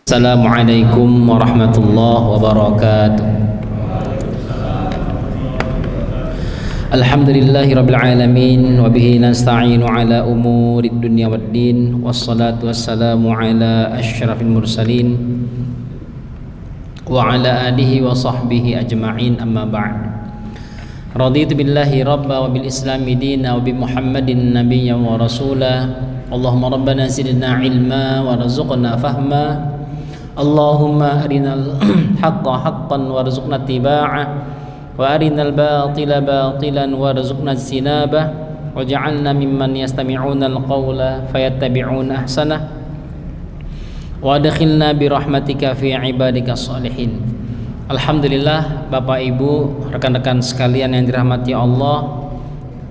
Assalamualaikum warahmatullahi wabarakatuh. Alhamdulillahi rabbil alamin wa bihi nasta'inu ala umurid dunya waddin wassalatu wassalamu ala asyrafil mursalin wa ala alihi wa sahbihi ajma'in, amma ba'd. Raditu billahi rabba wa bil islami dina wa bi muhammadin nabiyyan wa rasula. Allahumma rabbana zidna ilma wa razuqna fahma. Allahumma arinal haqqa haqqan warzuqna ittiba'ah wa arinal batila batilan warzuqna ijtinabah waj'alna mimman yastami'una alqawla fayattabi'una ahsanah wa adkhilna birahmatika fi ibadika sholihin. Alhamdulillah, Bapak Ibu, rekan-rekan sekalian yang dirahmati Allah,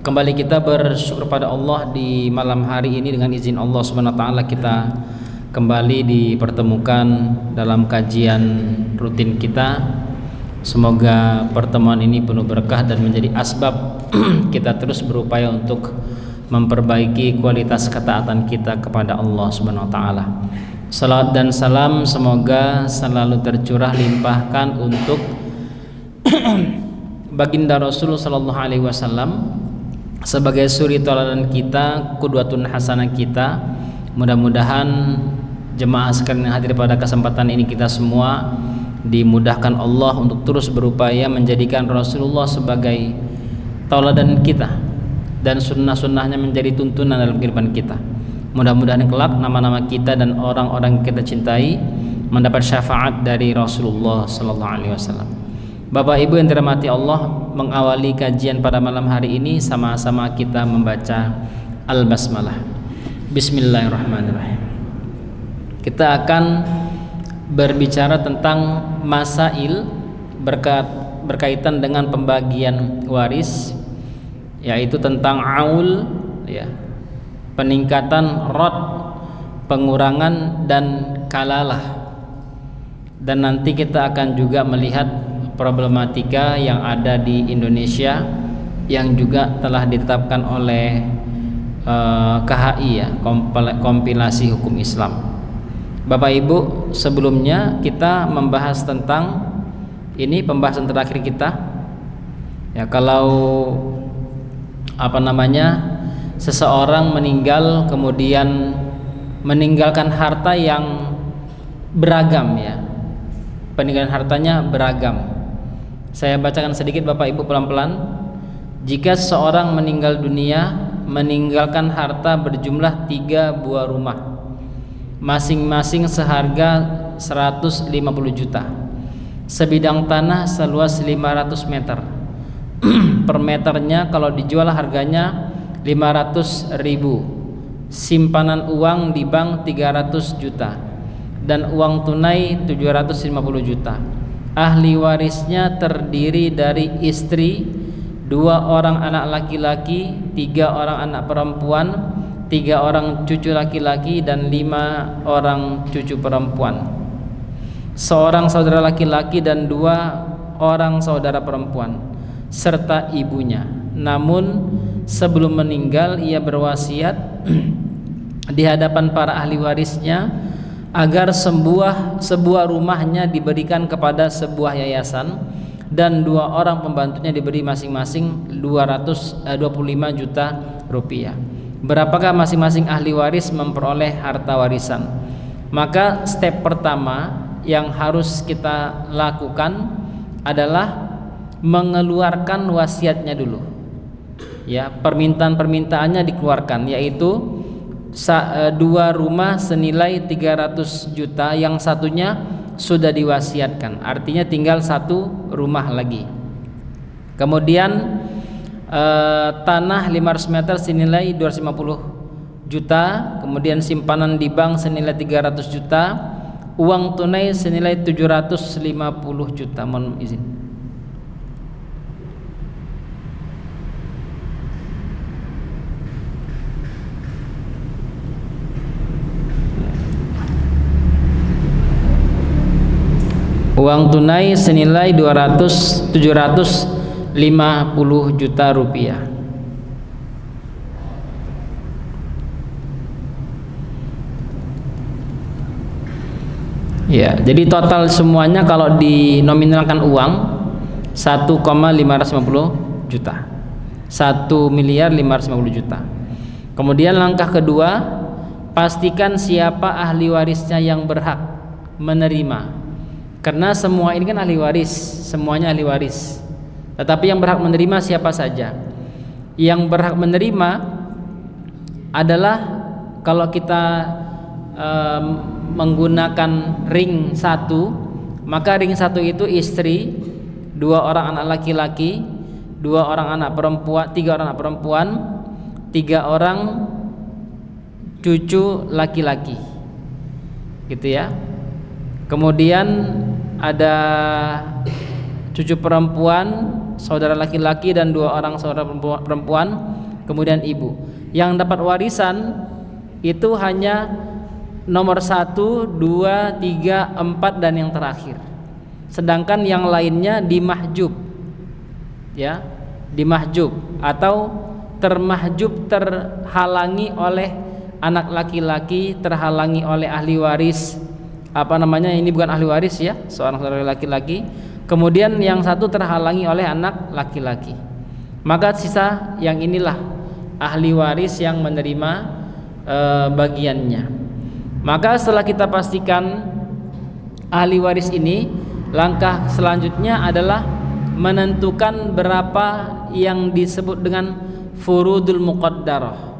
kembali kita bersyukur pada Allah di malam hari ini. Dengan izin Allah Subhanahu wa taala kita kembali dipertemukan dalam kajian rutin kita. Semoga pertemuan ini penuh berkah dan menjadi asbab kita terus berupaya untuk memperbaiki kualitas ketaatan kita kepada Allah Subhanahu wa taala. Salawat dan salam semoga selalu tercurah limpahkan untuk baginda Rasul sallallahu alaihi wasallam sebagai suri tauladan kita, qudwatun hasanah kita. Mudah-mudahan jemaah sekalian yang hadir pada kesempatan ini kita semua dimudahkan Allah untuk terus berupaya menjadikan Rasulullah sebagai tauladan kita dan sunnah-sunnahnya menjadi tuntunan dalam kehidupan kita. Mudah-mudahan kelak nama-nama kita dan orang-orang yang kita cintai mendapat syafaat dari Rasulullah sallallahu alaihi wasallam. Bapak Ibu yang dirahmati Allah, mengawali kajian pada malam hari ini sama-sama kita membaca Al-Basmalah. Bismillahirrahmanirrahim. Kita akan berbicara tentang masail berkaitan dengan pembagian waris, yaitu tentang aul, ya, peningkatan rod, pengurangan dan kalalah. Dan nanti kita akan juga melihat problematika yang ada di Indonesia yang juga telah ditetapkan oleh KHI, ya, kompilasi hukum Islam. Bapak Ibu, sebelumnya kita membahas tentang ini, pembahasan terakhir kita, ya, kalau seseorang meninggal kemudian meninggalkan harta yang beragam, ya, peninggalan hartanya beragam. Saya bacakan sedikit Bapak Ibu pelan-pelan. Jika seseorang meninggal dunia meninggalkan harta berjumlah 3 buah rumah, masing-masing seharga 150 juta, sebidang tanah seluas 500 meter. Per meternya kalau dijual harganya 500.000, simpanan uang di bank 300 juta dan uang tunai 750 juta. Ahli warisnya terdiri dari istri, 2 orang anak laki-laki, 3 orang anak perempuan, 3 orang cucu laki-laki dan 5 orang cucu perempuan, seorang saudara laki-laki dan 2 orang saudara perempuan, serta ibunya. Namun sebelum meninggal ia berwasiat di hadapan para ahli warisnya agar sebuah rumahnya diberikan kepada sebuah yayasan dan 2 orang pembantunya diberi masing-masing 25 juta rupiah. Berapakah masing-masing ahli waris memperoleh harta warisan? Maka step pertama yang harus kita lakukan adalah mengeluarkan wasiatnya dulu, ya, permintaannya dikeluarkan, yaitu 2 rumah senilai 300 juta, yang satunya sudah diwasiatkan, artinya tinggal 1 rumah lagi. Kemudian tanah 500 meter senilai 250 juta, kemudian simpanan di bank senilai 300 juta, uang tunai senilai 750 juta. Mohon izin. Uang tunai senilai 750 juta rupiah. Ya, jadi total semuanya kalau dinominalkan uang 1,550 juta. 1.550 juta. Kemudian langkah kedua, pastikan siapa ahli warisnya yang berhak menerima. Karena semua ini kan ahli waris, semuanya ahli waris. Tetapi yang berhak menerima siapa saja? Yang berhak menerima adalah kalau kita menggunakan ring 1, maka ring 1 itu istri, 2 orang anak laki-laki, 2 orang anak perempuan, 3 orang anak perempuan, 3 orang cucu laki-laki, gitu ya. Kemudian ada cucu perempuan, saudara laki-laki, dan 2 orang saudara perempuan, kemudian ibu. Yang dapat warisan itu hanya nomor 1, 2, 3, 4 dan yang terakhir. Sedangkan yang lainnya dimahjub, ya, dimahjub atau termahjub, terhalangi oleh anak laki-laki, terhalangi oleh ahli waris. Ini bukan ahli waris ya, seorang saudara laki-laki. Kemudian yang satu terhalangi oleh anak laki-laki. Maka sisa yang inilah ahli waris yang menerima bagiannya. Maka setelah kita pastikan ahli waris ini, langkah selanjutnya adalah menentukan berapa yang disebut dengan furudul muqaddarah,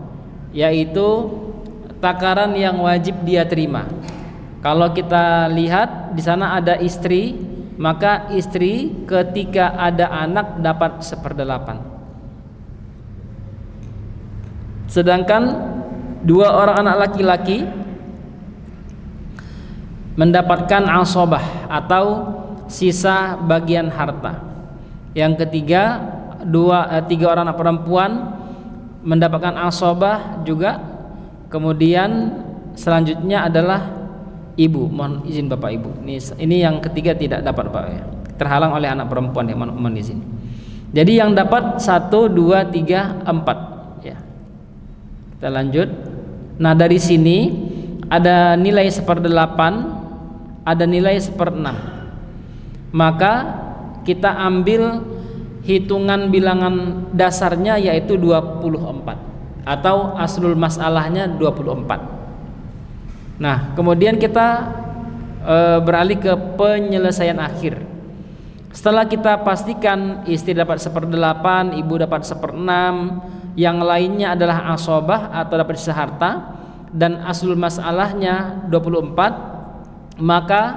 yaitu takaran yang wajib dia terima. Kalau kita lihat di sana ada istri, maka istri ketika ada anak dapat 1/8. Sedangkan 2 orang anak laki-laki mendapatkan asabah atau sisa bagian harta. Yang ketiga, 3 orang anak perempuan mendapatkan asabah juga. Kemudian selanjutnya adalah ibu. Mohon izin Bapak Ibu. Ini yang ketiga tidak dapat Pak ya. Terhalang oleh anak perempuan ya, mohon izin. Jadi yang dapat 1, 2, 3, 4 ya. Kita lanjut. Nah, dari sini ada nilai 1/8, ada nilai 1/6. Maka kita ambil hitungan bilangan dasarnya yaitu 24 atau aslul masalahnya 24. Nah, kemudian kita beralih ke penyelesaian akhir. Setelah kita pastikan istri dapat 1/8, ibu dapat 1/6, yang lainnya adalah asabah atau dapat sisa harta, dan aslul masalahnya 24, maka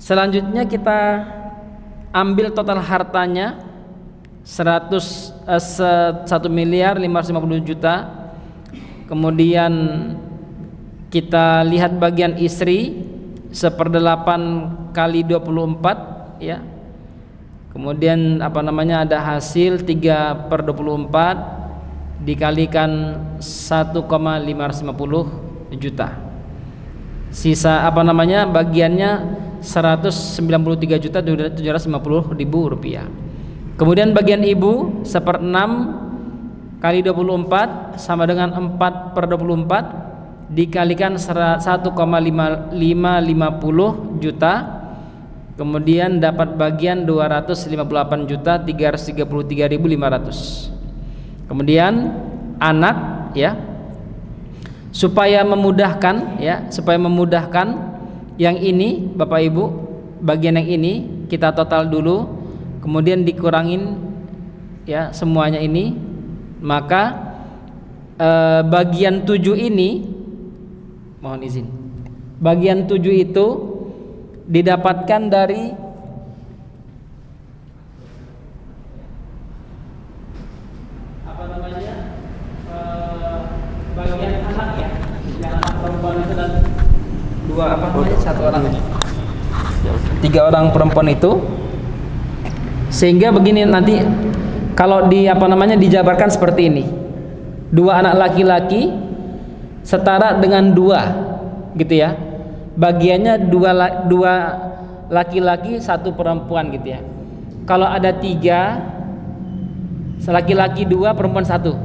selanjutnya kita ambil total hartanya 1.550 juta. Kemudian kita lihat bagian istri 1/8 kali 24 ya. Kemudian ada hasil 3/24 dikalikan 1,550 juta. Sisa bagiannya 193.750.000 rupiah. Kemudian bagian ibu 1/6 kali 24 sama dengan 4/24 dikalikan 1,550 juta. Kemudian dapat bagian 258.333.500. Kemudian anak ya, supaya memudahkan yang ini Bapak Ibu, bagian yang ini kita total dulu, kemudian dikurangin ya semuanya ini, maka bagian 7 ini, mohon izin, bagian 7 itu didapatkan dari bagian anak ya, yang anak perempuan itu dan 1 orang, 3 orang perempuan itu. Sehingga begini nanti kalau dijabarkan seperti ini, 2 anak laki-laki setara dengan 2 gitu ya, bagiannya 2 laki-laki 1 perempuan gitu ya. Kalau ada 3, laki-laki 2 perempuan 1,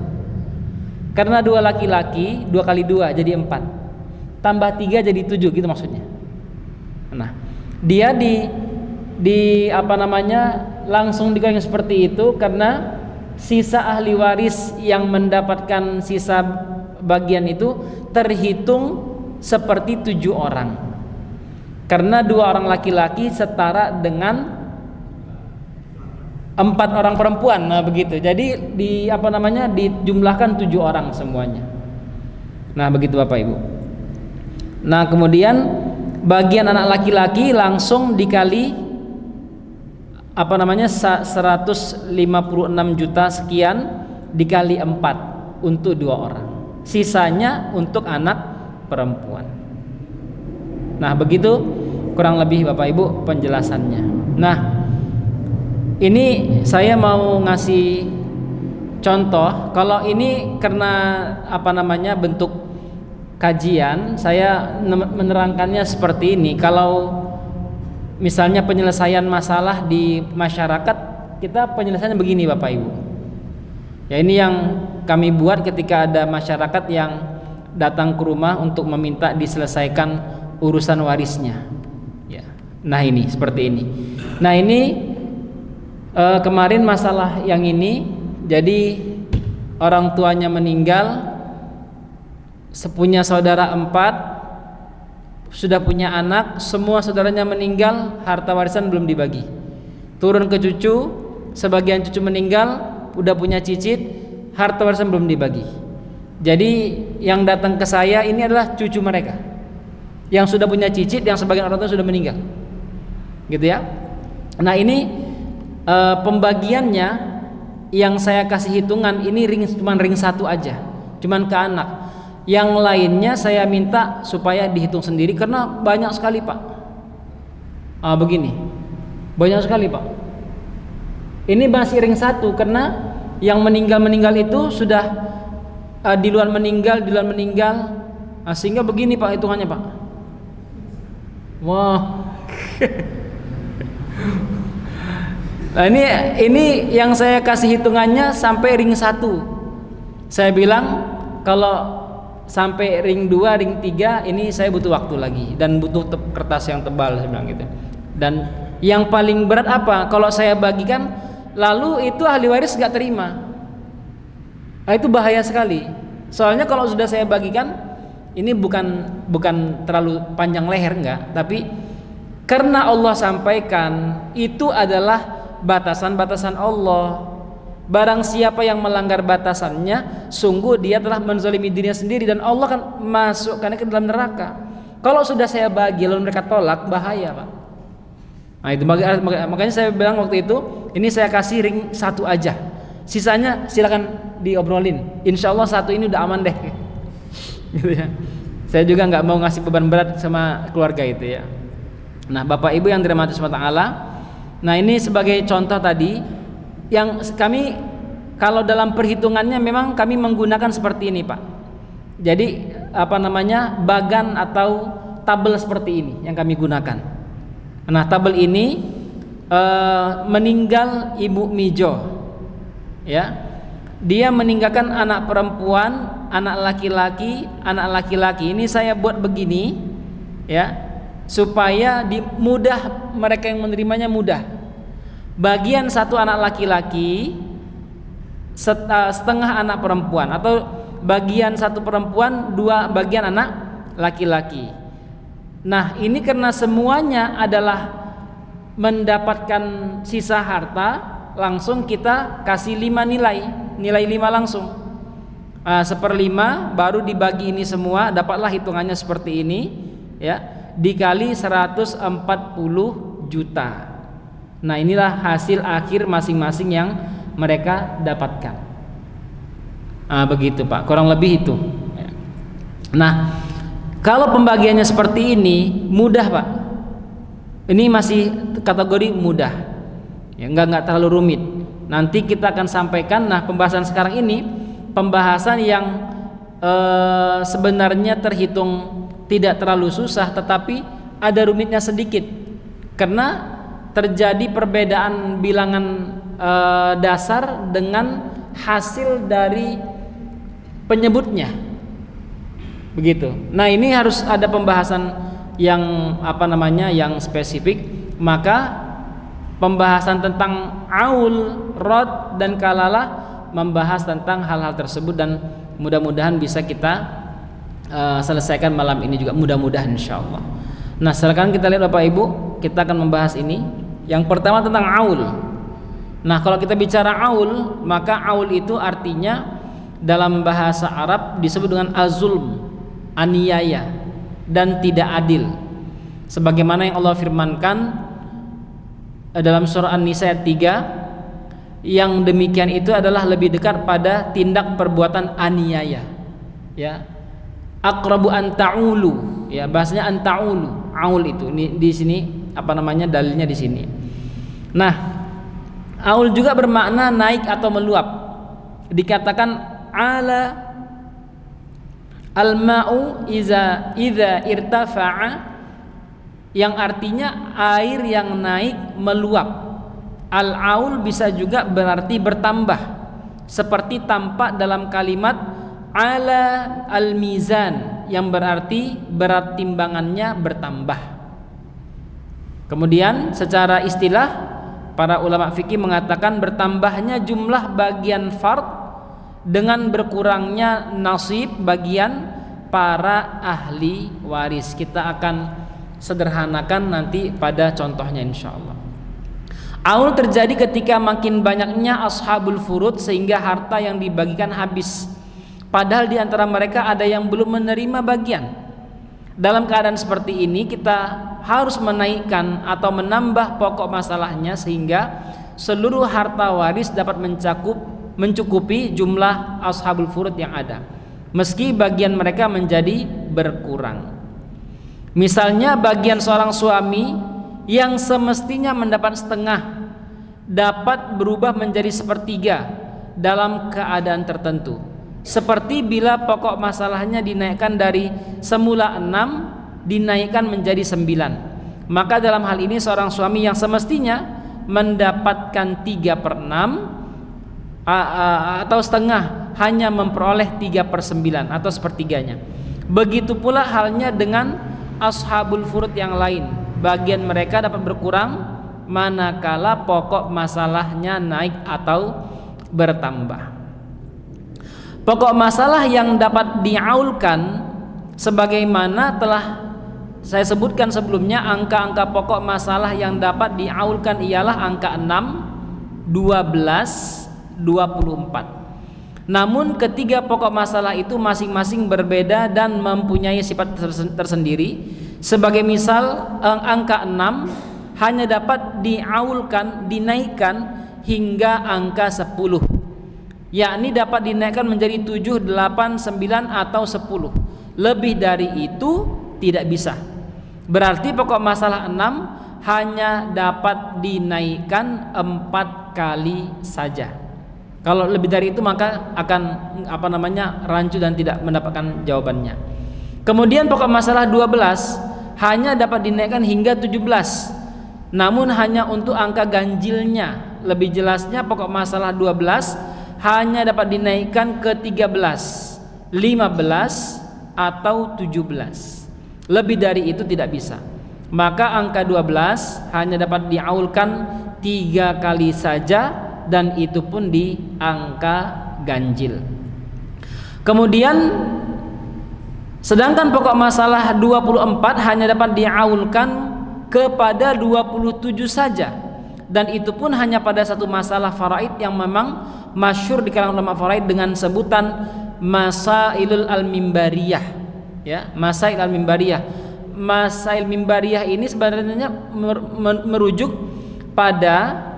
karena 2 laki-laki 2 kali 2 jadi 4, tambah 3 jadi 7 gitu maksudnya. Nah, dia di apa namanya langsung digolong seperti itu karena sisa ahli waris yang mendapatkan sisa bagian itu terhitung seperti 7 orang, karena 2 orang laki-laki setara dengan 4 orang perempuan. Nah begitu, jadi dijumlahkan 7 orang semuanya. Nah begitu Bapak Ibu. Nah kemudian bagian anak laki-laki langsung dikali 156 juta sekian dikali 4 untuk 2 orang, sisanya untuk anak perempuan. Nah begitu kurang lebih Bapak Ibu penjelasannya. Nah ini saya mau ngasih contoh. Kalau ini karena bentuk kajian, saya menerangkannya seperti ini. Kalau misalnya penyelesaian masalah di masyarakat, kita penyelesaiannya begini Bapak Ibu. Ya ini yang kami buat ketika ada masyarakat yang datang ke rumah untuk meminta diselesaikan urusan warisnya. Ya. Nah ini seperti ini. Nah ini kemarin masalah yang ini, jadi orang tuanya meninggal, sepunya saudara 4, sudah punya anak, semua saudaranya meninggal, harta warisan belum dibagi. Turun ke cucu, sebagian cucu meninggal, udah punya cicit, harta warisan belum dibagi. Jadi yang datang ke saya ini adalah cucu mereka yang sudah punya cicit, yang sebagian orang tua sudah meninggal, gitu ya. Nah ini pembagiannya yang saya kasih hitungan ini cuman ring 1 aja, cuman ke anak. Yang lainnya saya minta supaya dihitung sendiri karena banyak sekali Pak. Begini, banyak sekali Pak. Ini masih ring 1 karena yang meninggal itu sudah di luar meninggal, sehingga begini Pak hitungannya Pak. Wah. Nah ini yang saya kasih hitungannya sampai ring 1. Saya bilang kalau sampai ring 2, ring 3 ini saya butuh waktu lagi dan butuh kertas yang tebal, saya bilang gitu. Dan yang paling berat apa? Kalau saya bagikan lalu itu ahli waris nggak terima. Nah, itu bahaya sekali. Soalnya kalau sudah saya bagikan, ini bukan terlalu panjang leher enggak, tapi karena Allah sampaikan itu adalah batasan-batasan Allah. Barang siapa yang melanggar batasannya, sungguh dia telah menzalimi dirinya sendiri dan Allah akan masukkannya ke dalam neraka. Kalau sudah saya bagi lalu mereka tolak, bahaya Pak. Nah itu makanya saya bilang waktu itu, ini saya kasih ring 1 aja, sisanya silakan diobrolin. Insya Allah 1 ini udah aman deh. Gitu ya. Saya juga nggak mau ngasih beban berat sama keluarga itu ya. Nah Bapak Ibu yang dirahmati Allah Taala, nah ini sebagai contoh tadi yang kami kalau dalam perhitungannya memang kami menggunakan seperti ini Pak. Jadi bagan atau tabel seperti ini yang kami gunakan. Nah tabel ini meninggal Ibu Mijo, ya, dia meninggalkan anak perempuan, anak laki-laki. Ini saya buat begini, ya, supaya mudah mereka yang menerimanya mudah. Bagian 1 anak laki-laki, setengah anak perempuan, atau bagian 1 perempuan, 2 bagian anak laki-laki. Nah ini karena semuanya adalah mendapatkan sisa harta, langsung kita kasih 5 nilai 5 langsung. 1/5 baru dibagi ini semua, dapatlah hitungannya seperti ini, ya, dikali 140 juta. Nah inilah hasil akhir masing-masing yang mereka dapatkan. Begitu Pak, kurang lebih itu. Nah kalau pembagiannya seperti ini mudah Pak, ini masih kategori mudah, ya, nggak terlalu rumit. Nanti kita akan sampaikan. Nah pembahasan sekarang ini pembahasan yang sebenarnya terhitung tidak terlalu susah, tetapi ada rumitnya sedikit karena terjadi perbedaan bilangan dasar dengan hasil dari penyebutnya, begitu. Nah ini harus ada pembahasan yang spesifik, maka pembahasan tentang aul, rod dan kalalah membahas tentang hal-hal tersebut, dan mudah-mudahan bisa kita selesaikan malam ini juga, mudah-mudahan insyaallah. Nah, silakan kita lihat Bapak Ibu, kita akan membahas ini. Yang pertama tentang aul. Nah, kalau kita bicara aul, maka aul itu artinya dalam bahasa Arab disebut dengan azulm, aniaya dan tidak adil. Sebagaimana yang Allah firmankan dalam surah An-Nisa ayat 3, yang demikian itu adalah lebih dekat pada tindak perbuatan aniaya. Ya. Aqrabu an ta'ulu, ya, bahasanya an ta'ulu. Aul itu di sini dalilnya di sini. Nah, aul juga bermakna naik atau meluap. Dikatakan ala al-ma'u idza irtafa'a, yang artinya air yang naik meluap. Al-aul bisa juga berarti bertambah, seperti tampak dalam kalimat ala al-mizan, yang berarti berat timbangannya bertambah. Kemudian secara istilah, para ulama fikih mengatakan bertambahnya jumlah bagian fard dengan berkurangnya nasib bagian para ahli waris. Kita akan sederhanakan nanti pada contohnya insyaallah. Aul terjadi ketika makin banyaknya ashabul furud sehingga harta yang dibagikan habis, padahal di antara mereka ada yang belum menerima bagian. Dalam keadaan seperti ini kita harus menaikkan atau menambah pokok masalahnya sehingga seluruh harta waris dapat mencukupi jumlah ashabul furud yang ada, meski bagian mereka menjadi berkurang. Misalnya bagian seorang suami yang semestinya mendapat setengah dapat berubah menjadi sepertiga dalam keadaan tertentu, seperti bila pokok masalahnya dinaikkan dari semula 6 dinaikkan menjadi 9. Maka dalam hal ini seorang suami yang semestinya mendapatkan 3/6 atau setengah hanya memperoleh 3/9 atau sepertiganya. Begitu pula halnya dengan ashabul furud yang lain, bagian mereka dapat berkurang manakala pokok masalahnya naik atau bertambah. Pokok masalah yang dapat diaulkan sebagaimana telah saya sebutkan sebelumnya, angka-angka pokok masalah yang dapat diaulkan ialah angka 6, 12, 24. Namun ketiga pokok masalah itu masing-masing berbeda dan mempunyai sifat tersendiri. Sebagai misal, angka 6 hanya dapat diaulkan, dinaikkan hingga angka 10, yakni dapat dinaikkan menjadi 7, 8, 9 atau 10. Lebih dari itu tidak bisa. Berarti pokok masalah 6 hanya dapat dinaikkan 4 kali saja. Kalau lebih dari itu maka akan rancu dan tidak mendapatkan jawabannya. Kemudian pokok masalah 12 hanya dapat dinaikkan hingga 17, namun hanya untuk angka ganjilnya. Lebih jelasnya pokok masalah 12 hanya dapat dinaikkan ke 13, 15 atau 17. Lebih dari itu tidak bisa. Maka angka 12 hanya dapat diaulkan 3 kali saja, dan itu pun di angka ganjil. Kemudian sedangkan pokok masalah 24 hanya dapat diaulkan kepada 27 saja, dan itu pun hanya pada satu masalah faraid yang memang masyhur di kalangan ulama faraid dengan sebutan masailul al-mimbariyah, ya, masail al-mimbariyah. Masail mimbariyah ini sebenarnya merujuk pada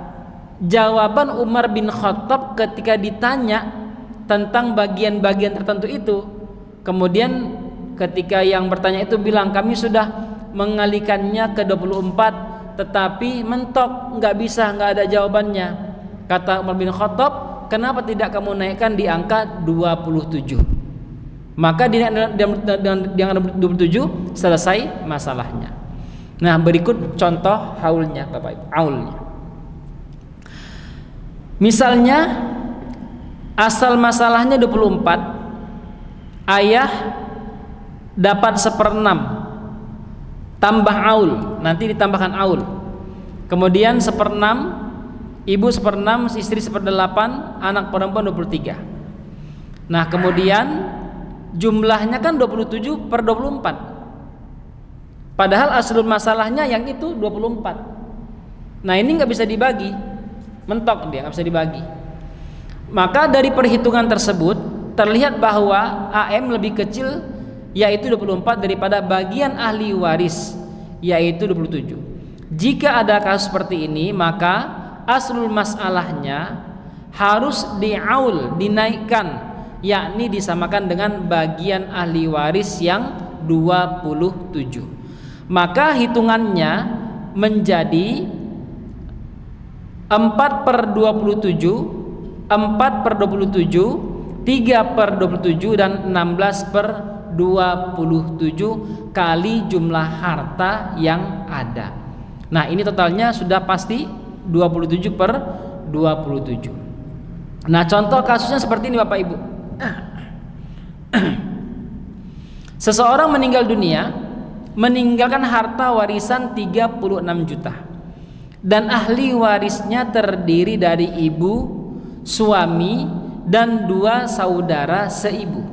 jawaban Umar bin Khattab ketika ditanya tentang bagian-bagian tertentu itu. Kemudian ketika yang bertanya itu bilang, kami sudah mengalihkannya ke 24 tetapi mentok, nggak bisa, nggak ada jawabannya. Kata Umar bin Khattab, kenapa tidak kamu naikkan di angka 27? Maka dengan 27 selesai masalahnya. Nah, berikut contoh haulnya Bapak Ibu, aulnya. Misalnya asal masalahnya 24, ayah dapat 1/6, tambah aul, nanti ditambahkan aul. Kemudian 1/6, ibu 1/6, istri 1/8, anak perempuan 23. Nah kemudian jumlahnya kan 27/24. Padahal aslul masalahnya yang itu 24. Nah ini nggak bisa dibagi, mentok dia, nggak bisa dibagi. Maka dari perhitungan tersebut terlihat bahwa AM lebih kecil, yaitu 24, daripada bagian ahli waris, yaitu 27. Jika ada kasus seperti ini, maka aslul masalahnya harus diaul, dinaikkan, yakni disamakan dengan bagian ahli waris yang 27. Maka hitungannya menjadi 4/27, 4/27, 3/27, dan 16/27 kali jumlah harta yang ada. Nah ini totalnya sudah pasti 27/27. Nah contoh kasusnya seperti ini Bapak Ibu. Seseorang meninggal dunia, meninggalkan harta warisan 36 juta, dan ahli warisnya terdiri dari ibu, suami, dan 2 saudara seibu.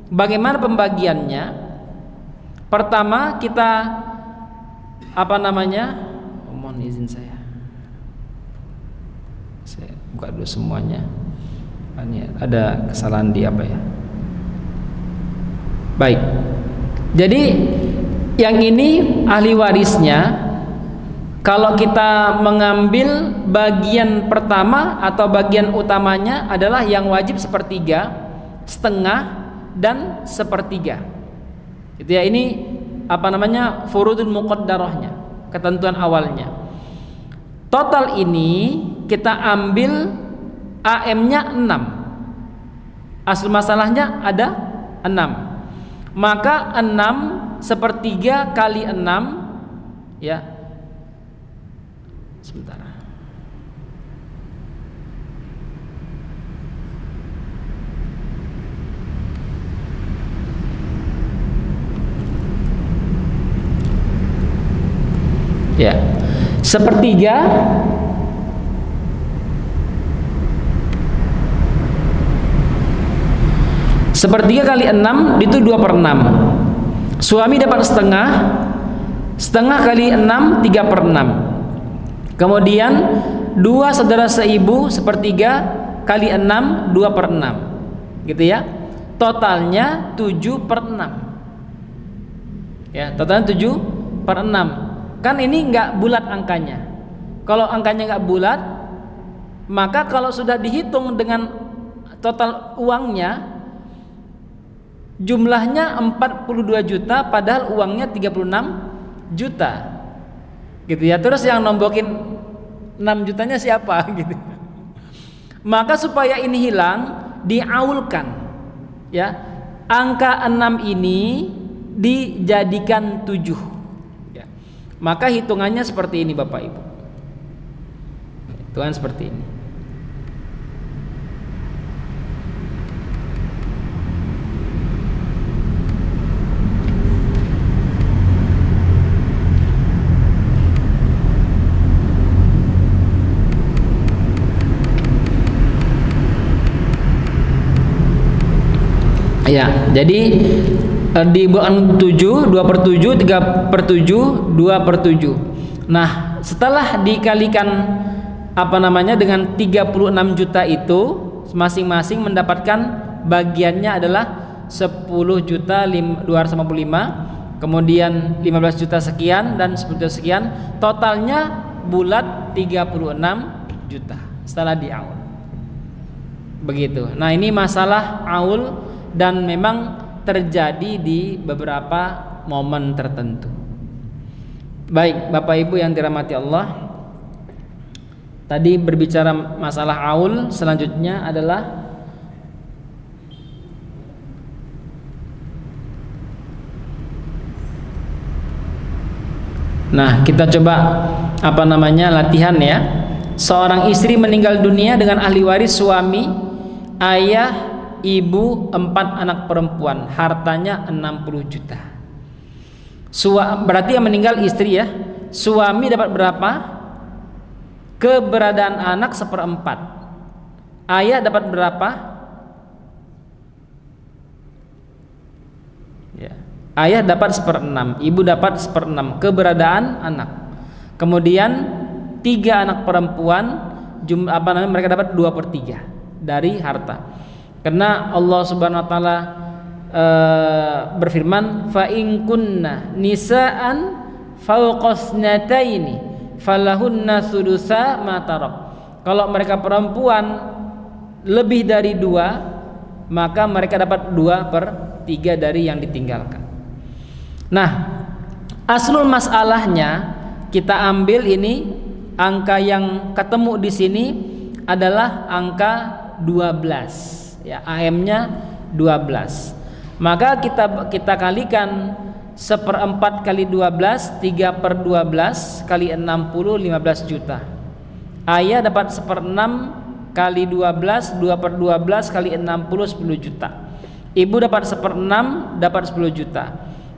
Bagaimana pembagiannya? Pertama kita mohon izin saya buka dulu semuanya. Ini ada kesalahan di apa ya? Baik. Jadi yang ini ahli warisnya, kalau kita mengambil bagian pertama atau bagian utamanya adalah yang wajib 1/3, setengah, dan 1/3. Itu ya, ini furudul muqaddarahnya, ketentuan awalnya. Total ini kita ambil AM-nya 6. Asal masalahnya ada 6. Maka 6/3 kali 6 ya. Sebentar. Ya. 1/3 kali 6 itu 2/6. Suami dapat setengah, setengah kali 6 3/6. Kemudian 2 saudara seibu 1/3 kali 6 2/6, gitu ya. Totalnya 7/6. Ya, totalnya 7/6. Kan ini nggak bulat angkanya. Kalau angkanya nggak bulat, maka kalau sudah dihitung dengan total uangnya, jumlahnya 42 juta padahal uangnya 36 juta. Gitu ya. Terus yang nombokin 6 jutanya siapa gitu. Maka supaya ini hilang, diaulkan. Ya. Angka 6 ini dijadikan 7. Ya. Maka hitungannya seperti ini Bapak Ibu. Hitungan seperti ini. Ya, jadi dibuatkan 7, 2/7, 3/7, 2/7. Nah, setelah dikalikan dengan 36 juta itu, masing-masing mendapatkan bagiannya adalah 10.255, kemudian 15 juta sekian dan 10 juta sekian, totalnya bulat 36 juta setelah diaul. Begitu. Nah, ini masalah aul dan memang terjadi di beberapa momen tertentu. Baik, Bapak Ibu yang dirahmati Allah, tadi berbicara masalah aul, selanjutnya adalah kita coba latihan ya. Seorang istri meninggal dunia dengan ahli waris suami, ayah, ibu, 4 anak perempuan, hartanya 60 juta. Berarti yang meninggal istri ya. Suami dapat berapa? Keberadaan anak 1/4. Ayah dapat berapa? Ya. Ayah dapat 1/6, ibu dapat 1/6 keberadaan anak. Kemudian 3 anak perempuan, mereka dapat 2/3 dari harta. Karena Allah Subhanahu wa taala berfirman, fa in kunna nisaan fawqasnataini falahunna sudusa ma tarak. Kalau mereka perempuan lebih dari 2, maka mereka dapat 2/3 dari yang ditinggalkan. Nah, aslul masalahnya kita ambil ini, angka yang ketemu di sini adalah angka 12 ya, AM-nya 12. Maka kita kalikan 1/4 kali 12, 3/12 kali 60, 15 juta. Ayah dapat 1/6 kali 12, 2/12 kali 60, 10 juta. Ibu dapat 1/6, dapat 10 juta.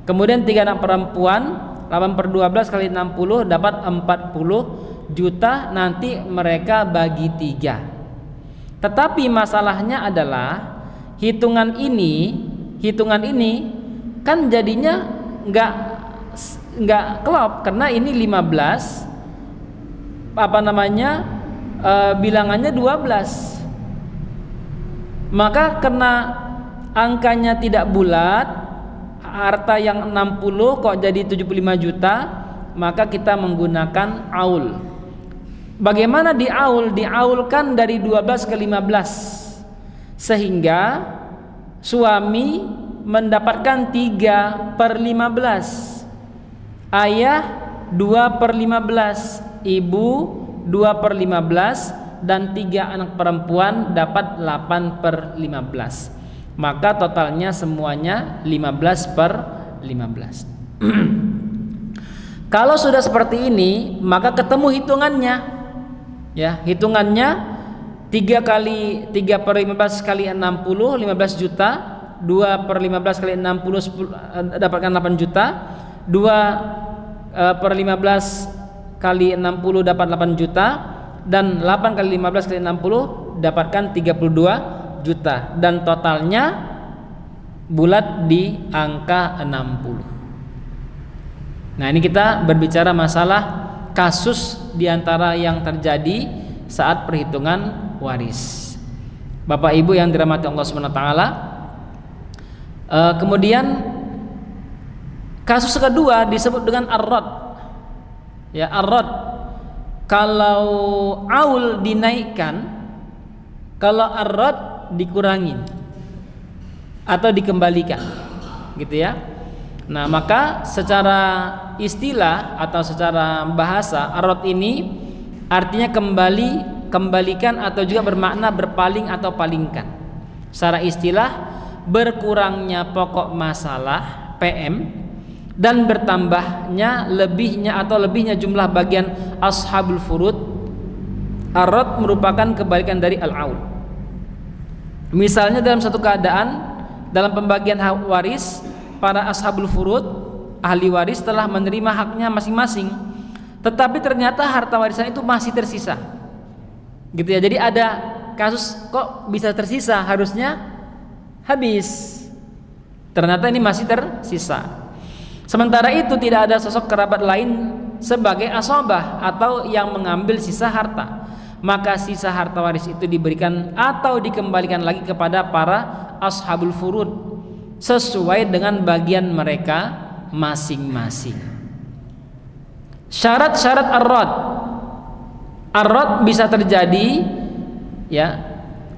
Kemudian 3 anak perempuan, 8/12 kali 60 dapat 40 juta. Nanti mereka bagi 3. Tetapi masalahnya adalah hitungan ini kan jadinya nggak klop, karena ini 15 bilangannya 12. Maka karena angkanya tidak bulat, harta yang 60 kok jadi 75 juta, maka kita menggunakan aul. Bagaimana diaul? Diaulkan dari 12 ke 15, sehingga suami mendapatkan 3/15, ayah 2/15, ibu 2/15, dan 3 anak perempuan dapat 8/15. Maka totalnya semuanya 15/15. Kalau sudah seperti ini, maka ketemu hitungannya. Ya, hitungannya 3/15 kali 60, 15 juta. 2/15 kali 60, dapatkan 8 juta. 2/15 kali 60 dapat 8 juta, dan 8 kali 15 kali 60 dapatkan 32 juta, dan totalnya bulat di angka 60. Nah, ini kita berbicara masalah kasus diantara yang terjadi saat perhitungan waris. Bapak Ibu yang dirahmati Allah Subhanahu wa taala, kemudian kasus kedua disebut dengan ar-rad. Ya, ar-rad. Kalau aul dinaikkan, kalau ar-rad dikurangin atau dikembalikan, gitu ya. Nah, maka secara istilah atau secara bahasa, ar-rad ini artinya kembalikan atau juga bermakna berpaling atau palingkan. Secara istilah, berkurangnya pokok masalah PM dan bertambahnya lebihnya jumlah bagian ashabul furud. Ar-rad merupakan kebalikan dari al-aul. Misalnya dalam satu keadaan, dalam pembagian hak waris, para ashabul furud, ahli waris telah menerima haknya masing-masing, tetapi ternyata harta warisan itu masih tersisa, gitu ya. Jadi ada kasus, kok bisa tersisa, harusnya habis, ternyata ini masih tersisa. Sementara itu tidak ada sosok kerabat lain sebagai asabah atau yang mengambil sisa harta, maka sisa harta waris itu diberikan atau dikembalikan lagi kepada para ashabul furud sesuai dengan bagian mereka masing-masing. Syarat-syarat ar-rad bisa terjadi, ya,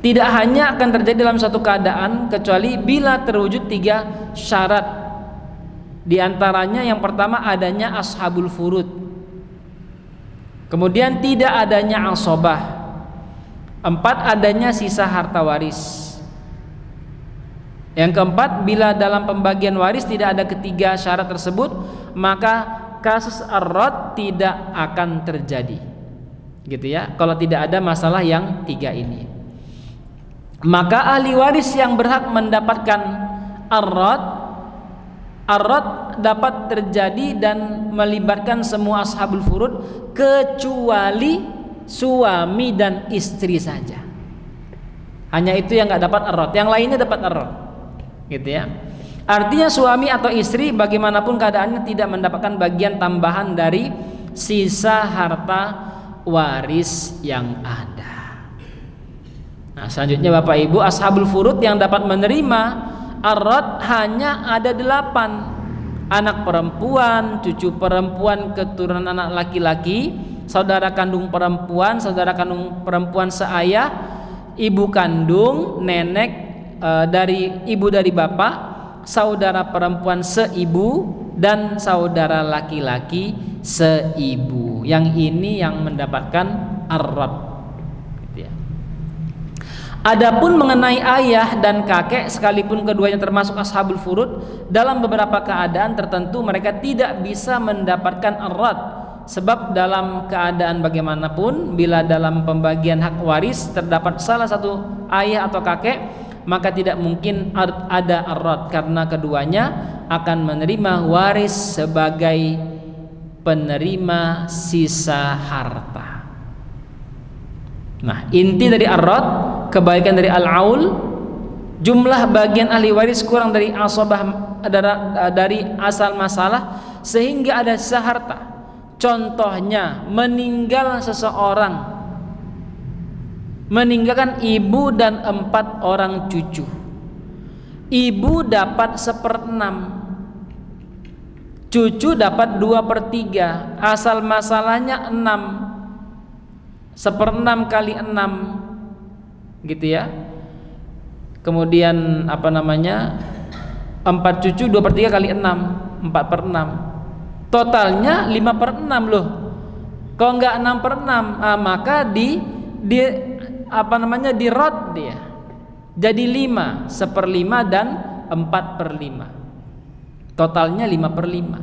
tidak hanya akan terjadi dalam satu keadaan, kecuali bila terwujud 3 syarat. Di antaranya yang pertama adanya ashabul furud, kemudian tidak adanya asabah, 4 adanya sisa harta waris. Yang keempat, bila dalam pembagian waris tidak ada ketiga syarat tersebut, maka kasus ar-rad tidak akan terjadi, gitu ya. Kalau tidak ada masalah yang 3 ini, maka ahli waris yang berhak mendapatkan ar-rad Ar-rad dapat terjadi dan melibatkan semua ashabul furud kecuali suami dan istri saja. Hanya itu yang nggak dapat ar-rad, yang lainnya dapat ar-rad, gitu ya. Artinya suami atau istri bagaimanapun keadaannya tidak mendapatkan bagian tambahan dari sisa harta waris yang ada. Nah, selanjutnya Bapak Ibu, ashabul furud yang dapat menerima ar-rad hanya ada 8. Anak perempuan, cucu perempuan, keturunan anak laki-laki, saudara kandung perempuan, saudara kandung perempuan seayah, ibu kandung, nenek dari ibu dari bapak, saudara perempuan seibu, dan saudara laki-laki seibu. Yang ini yang mendapatkan ar-rad. Adapun mengenai ayah dan kakek, sekalipun keduanya termasuk ashabul furud, dalam beberapa keadaan tertentu mereka tidak bisa mendapatkan ar-rad. Sebab dalam keadaan bagaimanapun, bila dalam pembagian hak waris terdapat salah satu ayah atau kakek, maka tidak mungkin ada ar-rad, karena keduanya akan menerima waris sebagai penerima sisa harta. Nah, inti dari ar-rad, kebaikan dari al-aul, jumlah bagian ahli waris kurang dari asabah, dari asal masalah, sehingga ada sisa harta. Contohnya, meninggal seseorang, meninggalkan ibu dan 4 orang cucu. Ibu dapat 1/6, cucu dapat 2/3, asal masalahnya 6, 1/6 kali 6, gitu ya. Kemudian 4 cucu 2/3 kali 6, 4/6. Totalnya 5/6 loh. Kalau enggak 6/6, maka di rad dia. Jadi 5, 1/5 dan 4/5. Totalnya 5/5.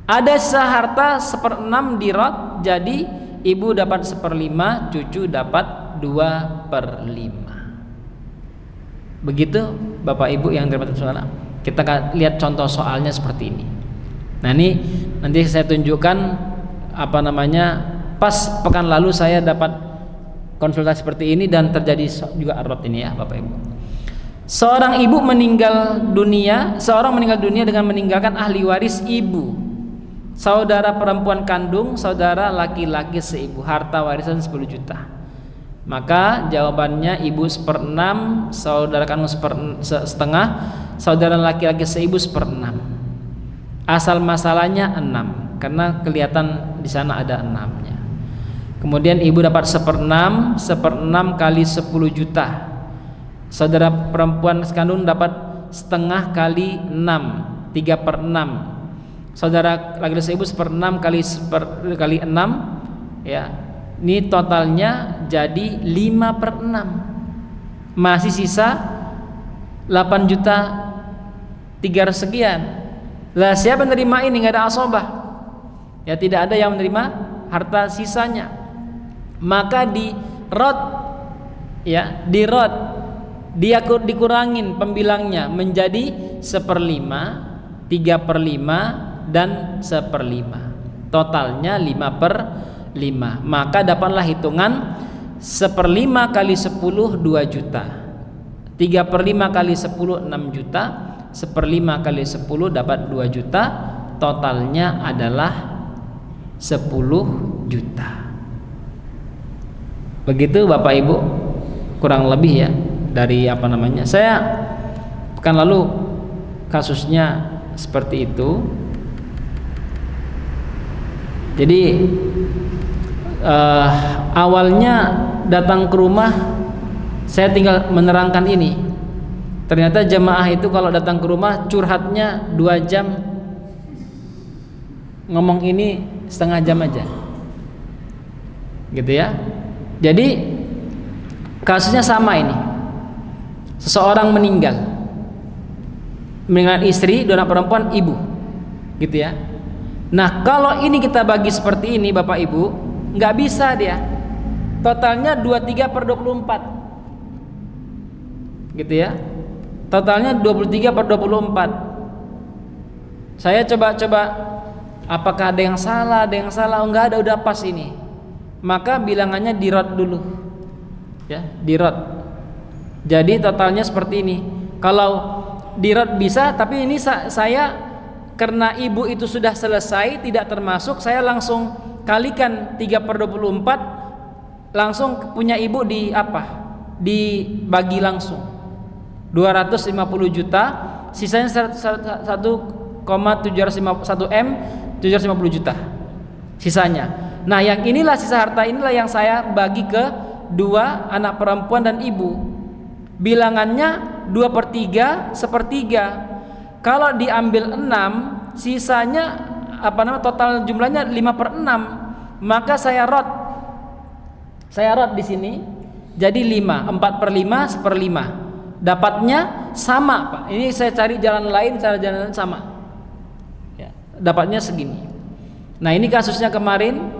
Ada seharta 1/6 di rad, jadi ibu dapat 1/5, cucu dapat 2/5. Begitu Bapak Ibu yang dirahmati Allah. Kita lihat contoh soalnya seperti ini. Nah, ini nanti saya tunjukkan pas pekan lalu saya dapat konsultasi seperti ini dan terjadi juga ar-rad ini ya Bapak Ibu. Seorang meninggal dunia dengan meninggalkan ahli waris ibu, saudara perempuan kandung, saudara laki-laki seibu, harta warisan 10 juta. Maka jawabannya ibu 1/6, saudara kandung 1/2, saudara laki-laki seibu 1/6. Asal masalahnya 6, karena kelihatan di sana ada 6-nya. Kemudian ibu dapat 1/6, 1/6 kali 10 juta. Saudara perempuan kandung dapat 1/2 kali 6, 3/6. Saudara laki-laki seibu 1/6 kali 6, ya. Ini totalnya jadi 5/6. Masih sisa 8 juta 300 sekian. Lah siapa yang menerima ini? Nggak ada asabah. Ya, tidak ada yang menerima harta sisanya. Maka di rad, ya, dia dikurangin pembilangnya menjadi 1/5, 3/5 dan 1/5. Totalnya 5/5. Maka dapatlah hitungan 1/5 kali 10 2 juta. 3/5 kali 10 6 juta. 1/5 kali 10 dapat 2 juta. Totalnya adalah 10 juta. Begitu Bapak Ibu, kurang lebih ya dari saya pekan lalu kasusnya seperti itu. Jadi awalnya datang ke rumah, saya tinggal menerangkan ini. Ternyata jemaah itu kalau datang ke rumah curhatnya 2 jam, ngomong ini 1/2 jam aja, gitu ya. Jadi kasusnya sama ini. Seseorang meninggalkan istri, 2 anak perempuan, ibu, gitu ya. Nah, kalau ini kita bagi seperti ini Bapak Ibu, nggak bisa dia. Totalnya 23/24, gitu ya. Totalnya 23/24. Saya coba-coba apakah ada yang salah, oh enggak ada, udah pas ini. Maka bilangannya dirot dulu. Ya, dirot. Jadi totalnya seperti ini. Kalau dirot bisa, tapi ini saya karena ibu itu sudah selesai, tidak termasuk, saya langsung kalikan 3/24, langsung punya ibu di apa? Dibagi langsung 250 juta, sisanya 1,751 M, 750 juta sisanya. Nah, yang inilah sisa harta inilah yang saya bagi ke 2 anak perempuan dan ibu. Bilangannya 2/3, 1/3. Kalau diambil 6, sisanya total jumlahnya 5/6. Maka saya rot di sini jadi 5, 4/5, 1/5. Dapatnya sama, Pak. Ini saya cari jalan lain, cara jalan sama. Ya, dapatnya segini. Nah, ini kasusnya kemarin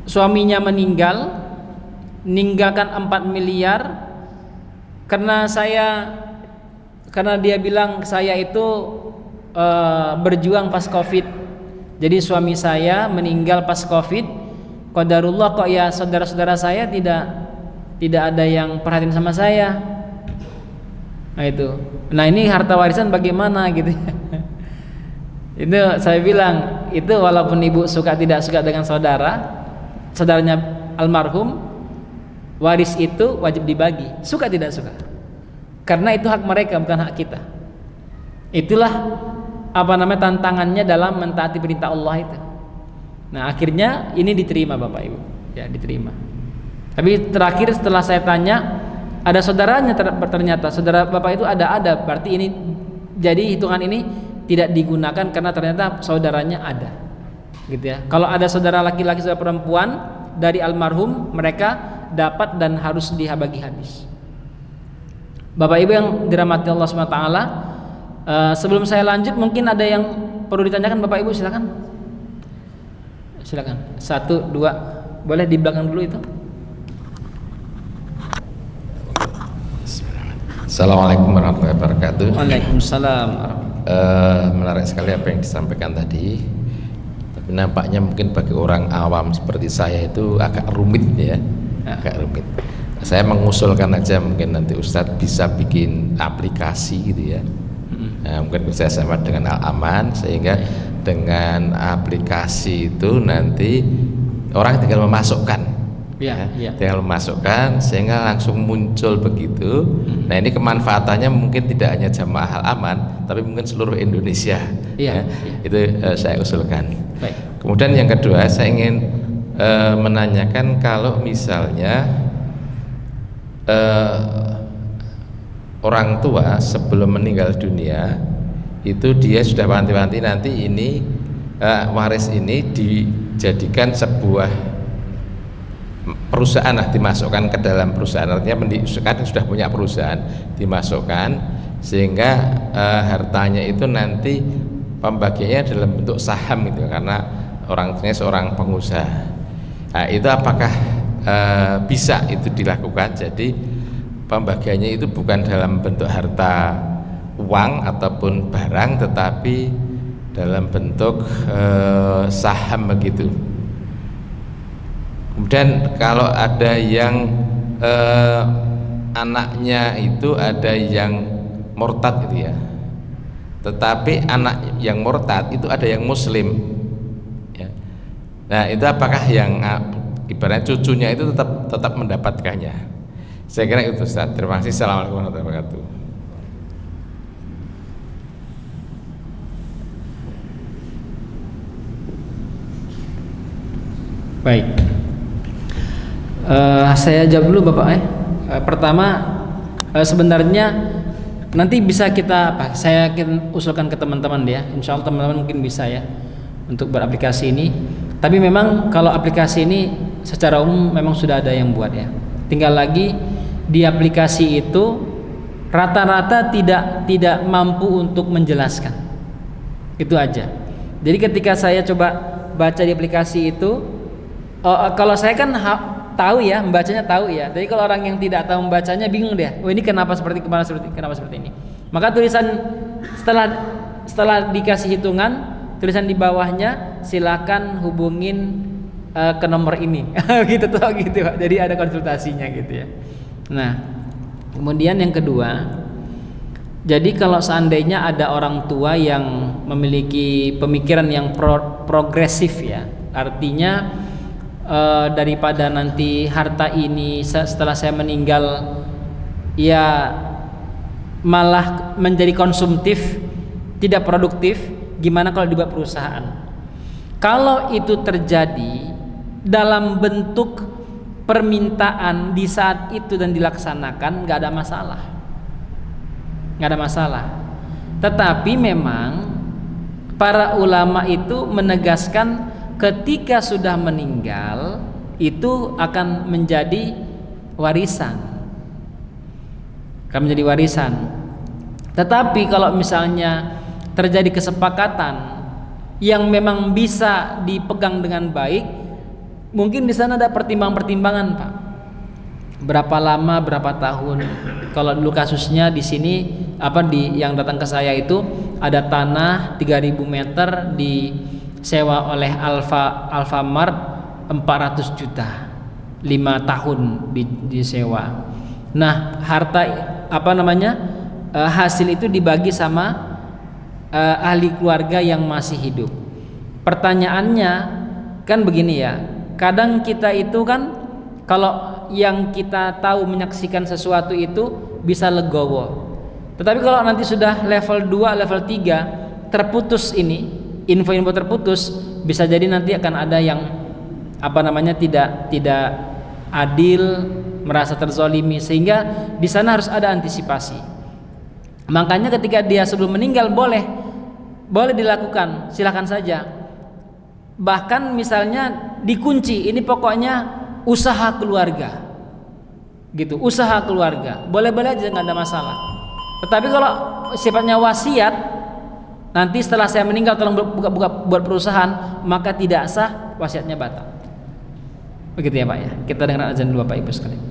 suaminya meninggalkan 4 miliar karena dia bilang saya itu berjuang pas Covid. Jadi suami saya meninggal pas Covid. Qadarullah, kok ya saudara-saudara saya tidak ada yang perhatiin sama saya. Nah itu. Nah, ini harta warisan bagaimana gitu. Itu saya bilang, itu walaupun ibu suka tidak suka dengan saudaranya almarhum, waris itu wajib dibagi, suka tidak suka. Karena itu hak mereka, bukan hak kita. Itulah tantangannya dalam mentaati perintah Allah itu. Nah, akhirnya ini diterima Bapak Ibu. Ya, diterima. Tapi terakhir setelah saya tanya, ada saudaranya, ternyata saudara Bapak itu ada, berarti ini jadi hitungan ini tidak digunakan karena ternyata saudaranya ada. Gitu ya. Kalau ada saudara laki-laki, saudara perempuan dari almarhum, mereka dapat dan harus dibagi habis. Bapak Ibu yang dirahmati Allah SWT, sebelum saya lanjut mungkin ada yang perlu ditanyakan. Bapak Ibu silakan. Silakan. 1, 2, boleh di belakang dulu itu. Assalamualaikum warahmatullahi wabarakatuh. Waalaikumsalam. Menarik sekali apa yang disampaikan tadi. Tapi nampaknya mungkin bagi orang awam seperti saya itu agak rumit ya. Agak rumit. Saya mengusulkan aja mungkin nanti Ustadz bisa bikin aplikasi gitu ya. Nah, mungkin bisa sama dengan Al-Aman, sehingga dengan aplikasi itu nanti orang tinggal memasukkan, tinggal memasukkan sehingga langsung muncul begitu. Nah, ini kemanfaatannya mungkin tidak hanya jamaah Al-Aman, tapi mungkin seluruh Indonesia. Itu saya usulkan. Baik. Kemudian yang kedua, saya ingin menanyakan kalau misalnya orang tua sebelum meninggal dunia itu dia sudah wanti-wanti nanti ini waris ini dijadikan sebuah perusahaan, dimasukkan ke dalam perusahaan, artinya sekarang sudah punya perusahaan, dimasukkan sehingga hartanya itu nanti pembagiannya dalam bentuk saham gitu, karena orang tuanya seorang pengusaha. Nah, itu apakah bisa itu dilakukan? Jadi pembagiannya itu bukan dalam bentuk harta uang ataupun barang, tetapi dalam bentuk saham begitu. Kemudian kalau ada yang anaknya itu ada yang murtad gitu ya, tetapi anak yang murtad itu ada yang muslim ya. Nah, itu apakah yang ibaratnya cucunya itu tetap mendapatkannya? Saya kira itu Ustaz. Terima kasih. Assalamualaikum warahmatullahi wabarakatuh. Baik. Saya jawab dulu Bapak. Pertama, sebenarnya nanti bisa kita saya usulkan ke teman-teman ya. Insya Allah teman-teman mungkin bisa ya untuk beraplikasi ini. Tapi memang kalau aplikasi ini secara umum memang sudah ada yang buat ya. Tinggal lagi di aplikasi itu rata-rata tidak mampu untuk menjelaskan. Itu aja. Jadi ketika saya coba baca di aplikasi itu, kalau saya kan tahu ya, membacanya tahu ya. Jadi kalau orang yang tidak tahu membacanya bingung dia. Oh, ini kenapa seperti ini? Maka tulisan setelah dikasih hitungan, tulisan di bawahnya silakan hubungin ke nomor ini. Gitu tuh gitu Pak. Jadi ada konsultasinya gitu ya. Nah, kemudian yang kedua, jadi kalau seandainya ada orang tua yang memiliki pemikiran yang progresif ya, artinya daripada nanti harta ini setelah saya meninggal ya malah menjadi konsumtif, tidak produktif, gimana kalau dibuat perusahaan? Kalau itu terjadi dalam bentuk permintaan di saat itu dan dilaksanakan, nggak ada masalah, nggak ada masalah. Tetapi memang para ulama itu menegaskan ketika sudah meninggal itu akan menjadi warisan, akan menjadi warisan. Tetapi kalau misalnya terjadi kesepakatan yang memang bisa dipegang dengan baik, mungkin di sana ada pertimbangan-pertimbangan Pak. Berapa lama, berapa tahun? Kalau dulu kasusnya di sini yang datang ke saya itu ada tanah 3.000 meter disewa oleh Alfamart 400 juta, 5 tahun disewa. Nah, harta hasil itu dibagi sama ahli keluarga yang masih hidup. Pertanyaannya kan begini ya, kadang kita itu kan kalau yang kita tahu menyaksikan sesuatu itu bisa legowo, tetapi kalau nanti sudah level 2, level 3 terputus ini, info-info terputus, bisa jadi nanti akan ada yang tidak adil, merasa terzolimi, sehingga di sana harus ada antisipasi. Makanya ketika dia sebelum meninggal boleh dilakukan, silakan saja. Bahkan misalnya dikunci, ini pokoknya usaha keluarga, gitu, usaha keluarga, boleh-boleh aja, nggak ada masalah. Tetapi kalau sifatnya wasiat, nanti setelah saya meninggal tolong buat perusahaan, maka tidak sah, wasiatnya batal. Begitu ya Pak ya. Kita dengar azan dulu Bapak Ibu sekalian.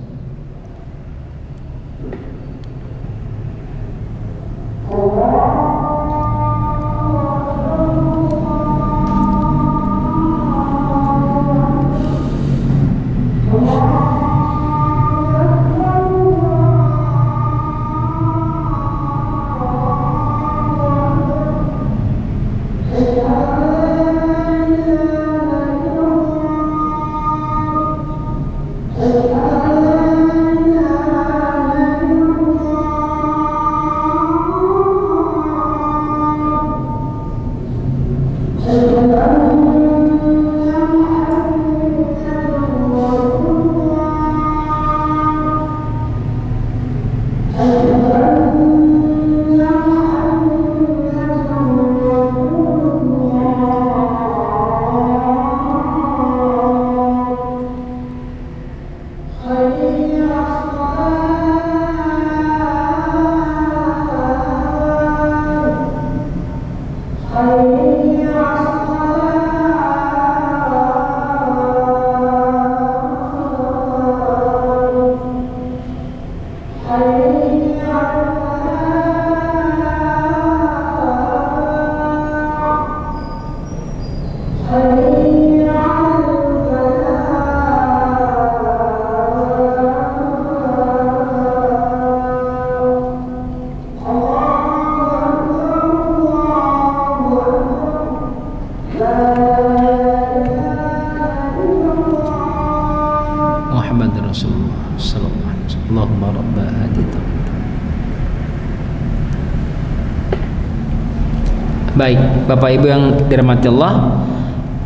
Baik, Bapak Ibu yang dirahmati Allah,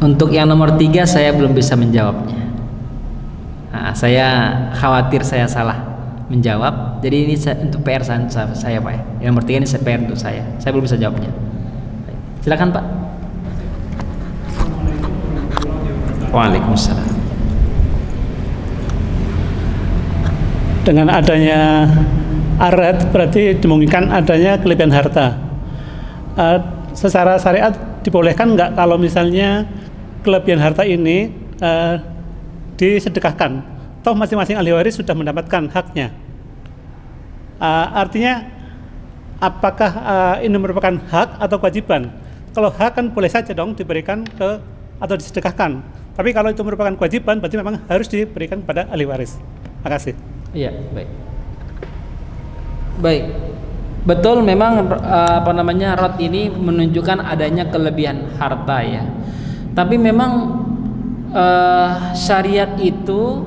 untuk yang nomor 3 saya belum bisa menjawabnya. Nah, saya khawatir saya salah menjawab. Jadi ini untuk PR saya Pak ya. Yang nomor 3 ini PR untuk saya belum bisa jawabnya. Baik. Silakan Pak. Waalaikumsalam. Dengan adanya aret berarti dimungkinkan adanya kelebihan harta. Secara syariat dibolehkan nggak kalau misalnya kelebihan harta ini disedekahkan? Toh masing-masing ahli waris sudah mendapatkan haknya. Artinya apakah ini merupakan hak atau kewajiban? Kalau hak kan boleh saja dong diberikan ke atau disedekahkan. Tapi kalau itu merupakan kewajiban, berarti memang harus diberikan kepada ahli waris. Makasih. Iya, baik. Baik. Betul, memang rot ini menunjukkan adanya kelebihan harta ya. Tapi memang syariat itu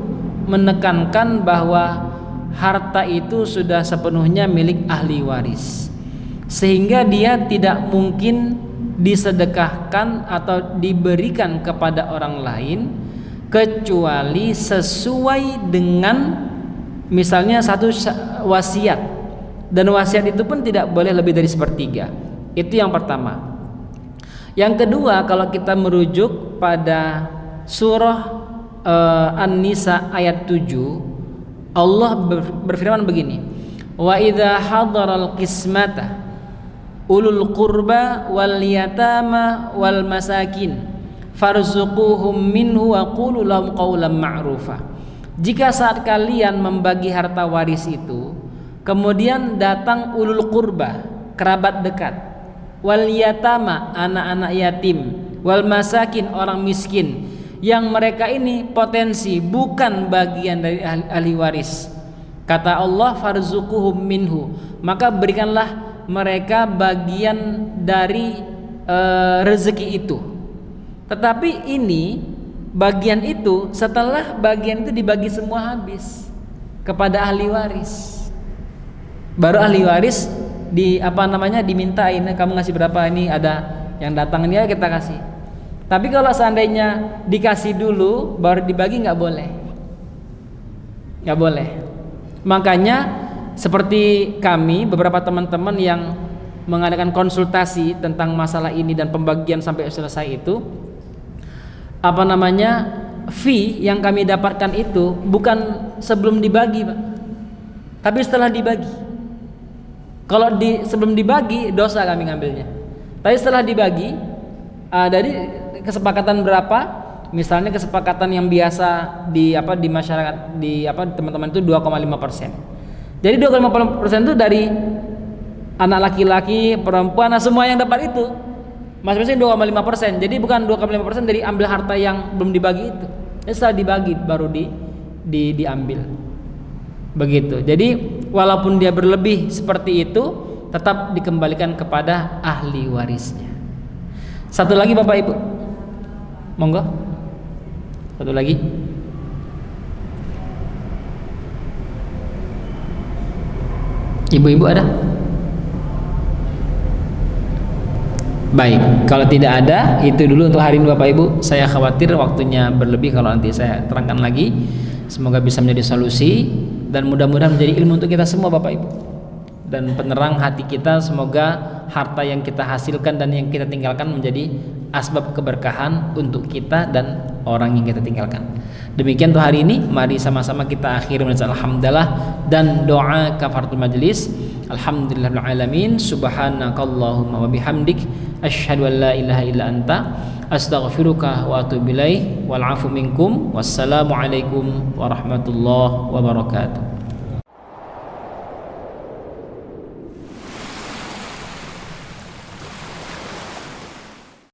menekankan bahwa harta itu sudah sepenuhnya milik ahli waris, sehingga dia tidak mungkin disedekahkan atau diberikan kepada orang lain kecuali sesuai dengan misalnya satu wasiat, dan wasiat itu pun tidak boleh lebih dari 1/3. Itu yang pertama. Yang kedua, kalau kita merujuk pada surah An-Nisa ayat 7, Allah berfirman begini, wa idza hadaral qismata ulul qurba wal yatama wal masakin farzuquhum minhu wa qulu lahum qawlan ma'rufa. Jika saat kalian membagi harta waris itu, kemudian datang ulul qurba, kerabat dekat, wal yatama, anak-anak yatim, wal masakin, orang miskin, yang mereka ini potensi bukan bagian dari ahli waris. Kata Allah, farzuquhum minhu, maka berikanlah mereka bagian dari rezeki itu. Tetapi ini bagian itu, setelah bagian itu dibagi semua habis kepada ahli waris, baru ahli waris dimintain, kamu ngasih berapa, ini ada yang datang ini ya kita kasih. Tapi kalau seandainya dikasih dulu baru dibagi, nggak boleh. Makanya seperti kami, beberapa teman-teman yang mengadakan konsultasi tentang masalah ini dan pembagian sampai selesai itu, fee yang kami dapatkan itu bukan sebelum dibagi, Pak, tapi setelah dibagi. Kalau sebelum dibagi dosa kami ngambilnya, tapi setelah dibagi dari kesepakatan berapa, misalnya kesepakatan yang biasa di masyarakat teman-teman itu 2,5%. Jadi 2,5% itu dari anak laki-laki, perempuan, semua yang dapat itu masing-masing 2,5%. Jadi bukan 2,5% dari ambil harta yang belum dibagi itu. Jadi setelah dibagi baru diambil. Begitu. Jadi walaupun dia berlebih seperti itu, tetap dikembalikan kepada ahli warisnya. Satu lagi Bapak Ibu, monggo. Satu lagi. Ibu-ibu ada? Baik, kalau tidak ada, itu dulu untuk hari ini Bapak Ibu. Saya khawatir waktunya berlebih kalau nanti saya terangkan lagi. Semoga bisa menjadi solusi dan mudah-mudahan menjadi ilmu untuk kita semua Bapak Ibu, dan penerang hati kita. Semoga harta yang kita hasilkan dan yang kita tinggalkan menjadi asbab keberkahan untuk kita dan orang yang kita tinggalkan. Demikian untuk hari ini, mari sama-sama kita akhiri dengan alhamdulillah dan doa kafaratul majlis. Alhamdulillahil alamin, subhanakallahumma wa bihamdik, asyhadu an la ilaha illa anta, astaghfiruka wa atubu ilaik, wal afu minkum, wassalamu alaikum warahmatullahi wabarakatuh.